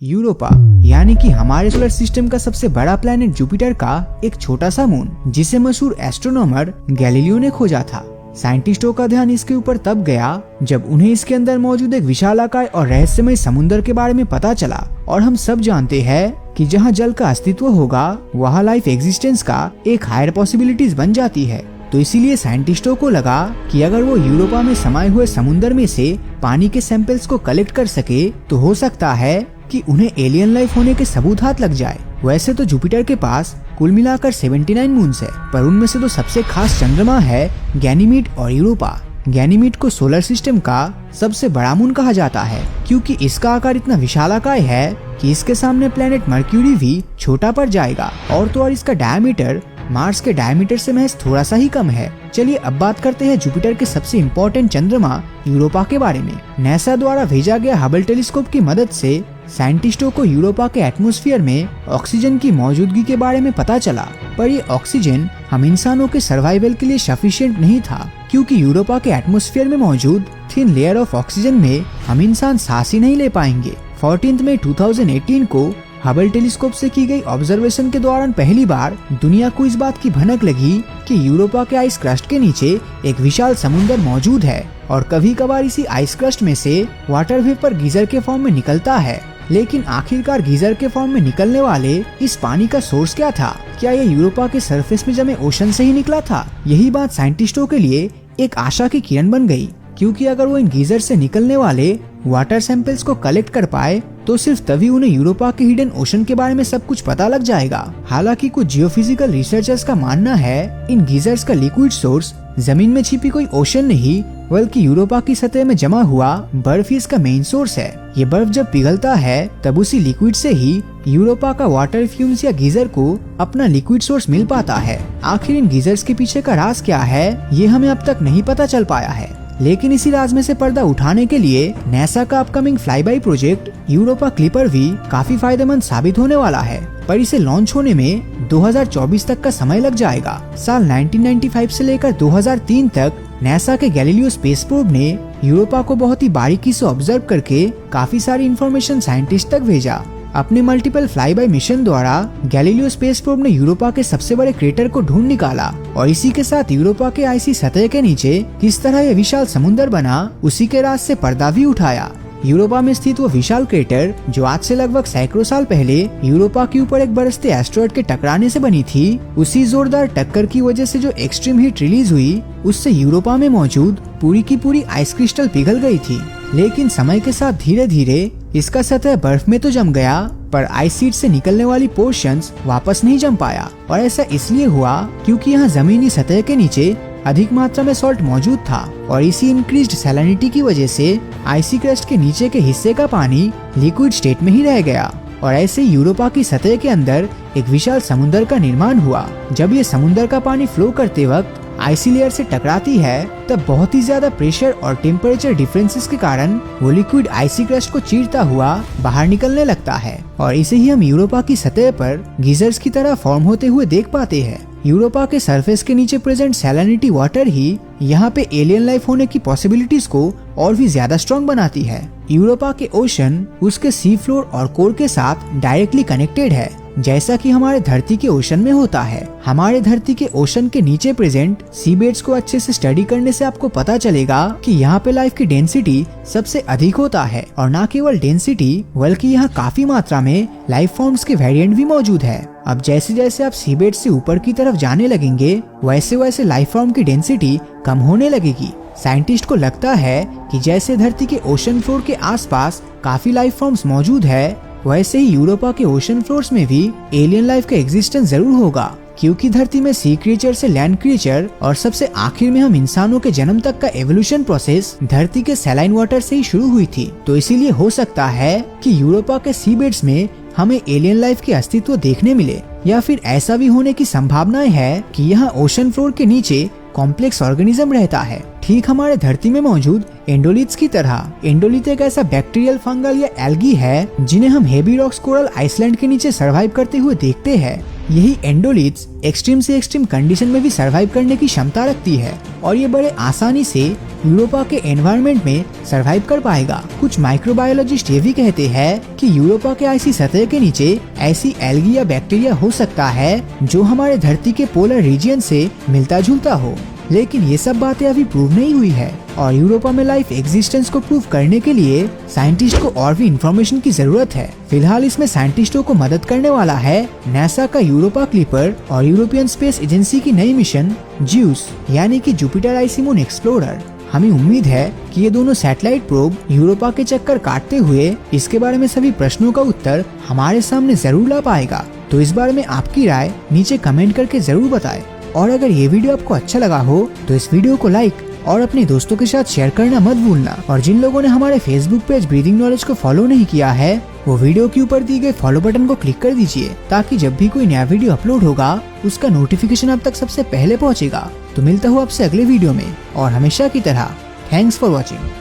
Europa यानी कि हमारे सोलर सिस्टम का सबसे बड़ा प्लैनेट जुपिटर का एक छोटा सा मून, जिसे मशहूर एस्ट्रोनॉमर गैलीलियो ने खोजा था। साइंटिस्टों का ध्यान इसके ऊपर तब गया जब उन्हें इसके अंदर मौजूद एक विशालाकाय और रहस्यमय समुद्र के बारे में पता चला। और हम सब जानते हैं कि जहाँ जल का अस्तित्व होगा वहाँ लाइफ एग्जिस्टेंस का एक हायर पॉसिबिलिटीज बन जाती है। तो इसीलिए साइंटिस्टों को लगा कि अगर वो यूरोपा में समाये हुए समुद्र में से पानी के सैंपल्स को कलेक्ट कर सके तो हो सकता है कि उन्हें एलियन लाइफ होने के सबूत हाथ लग जाए। वैसे तो जुपिटर के पास कुल मिलाकर 79 मून्स है, पर उनमें से तो सबसे खास चंद्रमा है गैनीमीड और यूरोपा। गैनीमीड को सोलर सिस्टम का सबसे बड़ा मून कहा जाता है, क्योंकि इसका आकार इतना विशालाकाय है कि इसके सामने प्लेनेट मर्क्यूरी भी छोटा पड़ जाएगा। और तो और इसका डायमीटर मार्स के डायमीटर से महज थोड़ा सा ही कम है। चलिए अब बात करते हैं जुपिटर के सबसे इम्पोर्टेंट चंद्रमा यूरोपा के बारे में। नासा द्वारा भेजा गया हबल टेलीस्कोप की मदद से साइंटिस्टों को यूरोपा के एटमॉस्फेयर में ऑक्सीजन की मौजूदगी के बारे में पता चला, पर ये ऑक्सीजन हम इंसानों के सर्वाइवल के लिए सफिशिएंट नहीं था, क्योंकि यूरोपा के एटमॉस्फेयर में मौजूद थिन लेयर ऑफ ऑक्सीजन में हम इंसान सांस ही नहीं ले पाएंगे। 14 मई 2018 को हबल टेलीस्कोप से की गई ऑब्जर्वेशन के दौरान पहली बार दुनिया को इस बात की भनक लगी कि यूरोपा के आइस क्रस्ट के नीचे एक विशाल समुद्र मौजूद है और कभी कभार इसी आइस क्रस्ट में से वाटर वेपर गीजर के फॉर्म में निकलता है। लेकिन आखिरकार गीजर के फॉर्म में निकलने वाले इस पानी का सोर्स क्या था? क्या ये यूरोपा के सरफेस में जमे ओशन से ही निकला था? यही बात साइंटिस्टों के लिए एक आशा की किरण बन गई, क्योंकि अगर वो इन गीजर से निकलने वाले वाटर सैंपल्स को कलेक्ट कर पाए तो सिर्फ तभी उन्हें यूरोपा के हिडन ओशन के बारे में सब कुछ पता लग जाएगा। हालांकि कुछ जियोफिजिकल रिसर्चर्स का मानना है इन गीजर्स का लिक्विड सोर्स जमीन में छिपी कोई ओशन नहीं, बल्कि यूरोपा की सतह में जमा हुआ बर्फ ही इसका मेन सोर्स है। ये बर्फ जब पिघलता है तब उसी लिक्विड से ही यूरोपा का वाटर फ्यूम्स या गीजर को अपना लिक्विड सोर्स मिल पाता है। आखिर इन गीजर्स के पीछे का राज क्या है, ये हमें अब तक नहीं पता चल पाया है। लेकिन इसी राज में से पर्दा उठाने के लिए नासा का upcoming fly by project Europa clipper भी काफी फायदेमंद साबित होने वाला है, पर इसे लॉन्च होने में 2024 तक का समय लग जाएगा। साल 1995 से लेकर 2003 तक नासा के गैलीलियो स्पेस प्रोब ने यूरोपा को बहुत ही बारीकी से ऑब्जर्व करके काफी सारी इंफॉर्मेशन साइंटिस्ट तक भेजा। अपने मल्टीपल फ्लाई बाय मिशन द्वारा गैलीलियो स्पेस प्रोब ने यूरोपा के सबसे बड़े क्रेटर को ढूंढ निकाला और इसी के साथ यूरोपा के आइसी सतह के नीचे किस तरह यह विशाल समुद्र बना उसी के राज से पर्दा भी उठाया। यूरोपा में स्थित वो विशाल क्रेटर जो आज से लगभग सैकड़ों साल पहले यूरोपा के ऊपर एक बरसते एस्टेरॉयड के टकराने से बनी थी, उसी जोरदार टक्कर की वजह से जो एक्सट्रीम हीट रिलीज हुई उससे यूरोपा में मौजूद पूरी की पूरी आइस क्रिस्टल पिघल गई थी। लेकिन समय के साथ धीरे धीरे इसका सतह बर्फ में तो जम गया, पर आइस शीट से निकलने वाली पोर्शंस वापस नहीं जम पाया। और ऐसा इसलिए हुआ क्योंकि यहाँ जमीनी सतह के नीचे अधिक मात्रा में सॉल्ट मौजूद था और इसी इंक्रीज्ड सैलिनिटी की वजह से आइसी क्रस्ट के नीचे के हिस्से का पानी लिक्विड स्टेट में ही रह गया। और ऐसे यूरोपा की सतह के अंदर एक विशाल समुद्र का निर्माण हुआ। जब ये समुद्र का पानी फ्लो करते वक्त आइसी लेयर से टकराती है तब बहुत ही ज्यादा प्रेशर और टेम्परेचर डिफरेंसेस के कारण वो लिक्विड आइसी क्रस्ट को चीरता हुआ बाहर निकलने लगता है और इसे ही हम यूरोपा की सतह पर गीजर्स की तरह फॉर्म होते हुए देख पाते हैं। यूरोपा के सरफेस के नीचे प्रेजेंट सैलिनिटी वाटर ही यहाँ पे एलियन लाइफ होने की पॉसिबिलिटीज को और भी ज्यादा स्ट्रॉन्ग बनाती है। यूरोपा के ओशन उसके सी फ्लोर और कोर के साथ डायरेक्टली कनेक्टेड है, जैसा कि हमारे धरती के ओशन में होता है। हमारे धरती के ओशन के नीचे प्रेजेंट सी बेड्स को अच्छे से स्टडी करने से आपको पता चलेगा कि यहाँ पे लाइफ की डेंसिटी सबसे अधिक होता है। और न केवल डेंसिटी बल्कि यहाँ काफी मात्रा में लाइफ फॉर्म्स के वेरिएंट भी मौजूद है। अब जैसे जैसे आप सी बेड से ऊपर की तरफ जाने लगेंगे वैसे वैसे लाइफ फॉर्म की डेंसिटी कम होने लगेगी। साइंटिस्ट को लगता है कि जैसे धरती के ओशन फ्लोर के आसपास काफी लाइफ फॉर्म्स मौजूद है, वैसे ही यूरोपा के ओशन फ्लोर्स में भी एलियन लाइफ का एग्जिस्टेंस जरूर होगा, क्योंकि धरती में सी क्रिएचर से लैंड क्रिएचर और सबसे आखिर में हम इंसानों के जन्म तक का एवोल्यूशन प्रोसेस धरती के सैलाइन वाटर से ही शुरू हुई थी। तो इसीलिए हो सकता है कि यूरोपा के सी बेड्स में हमें एलियन लाइफ के अस्तित्व देखने मिले, या फिर ऐसा भी होने की संभावनाएं है कि यहाँ ओशन फ्लोर के नीचे कॉम्प्लेक्स ऑर्गेनिज्म रहता है, ठीक हमारे धरती में मौजूद एंडोलिथ्स की तरह। एंडोलिथ एक ऐसा बैक्टीरियल, फंगल या एल्गी है जिन्हें हम हेबी रॉक्स कोरल आइसलैंड के नीचे सर्वाइव करते हुए देखते हैं। यही एंडोलिथ्स एक्सट्रीम से एक्सट्रीम कंडीशन में भी सरवाइव करने की क्षमता रखती है और ये बड़े आसानी से यूरोपा के एनवायरनमेंट में सरवाइव कर पाएगा। कुछ माइक्रोबायोलॉजिस्ट ये भी कहते हैं कि यूरोपा के आइसी सतह के नीचे ऐसी एल्गी या बैक्टीरिया हो सकता है जो हमारे धरती के पोलर रीजन से मिलता जुलता हो, लेकिन ये सब बातें अभी प्रूव नहीं हुई है और यूरोपा में लाइफ एग्जिस्टेंस को प्रूव करने के लिए साइंटिस्ट को और भी इंफॉर्मेशन की जरूरत है। फिलहाल इसमें साइंटिस्टों को मदद करने वाला है नासा का यूरोपा क्लिपर और यूरोपियन स्पेस एजेंसी की नई मिशन ज्यूस यानी कि जुपिटर आइसी मून एक्सप्लोरर। हमें उम्मीद है कि ये दोनों सैटेलाइट प्रोब यूरोपा के चक्कर काटते हुए इसके बारे में सभी प्रश्नों का उत्तर हमारे सामने जरूर ला पाएगा। तो इस बारे में आपकी राय नीचे कमेंट करके जरूर बताएं और अगर ये वीडियो आपको अच्छा लगा हो तो इस वीडियो को लाइक और अपने दोस्तों के साथ शेयर करना मत भूलना। और जिन लोगों ने हमारे फेसबुक पेज ब्रीदिंग नॉलेज को फॉलो नहीं किया है वो वीडियो के ऊपर दी गए फॉलो बटन को क्लिक कर दीजिए ताकि जब भी कोई नया वीडियो अपलोड होगा उसका नोटिफिकेशन आप तक सबसे पहले पहुंचेगा। तो मिलता हूँ आपसे अगले वीडियो में और हमेशा की तरह थैंक्स फॉर वॉचिंग।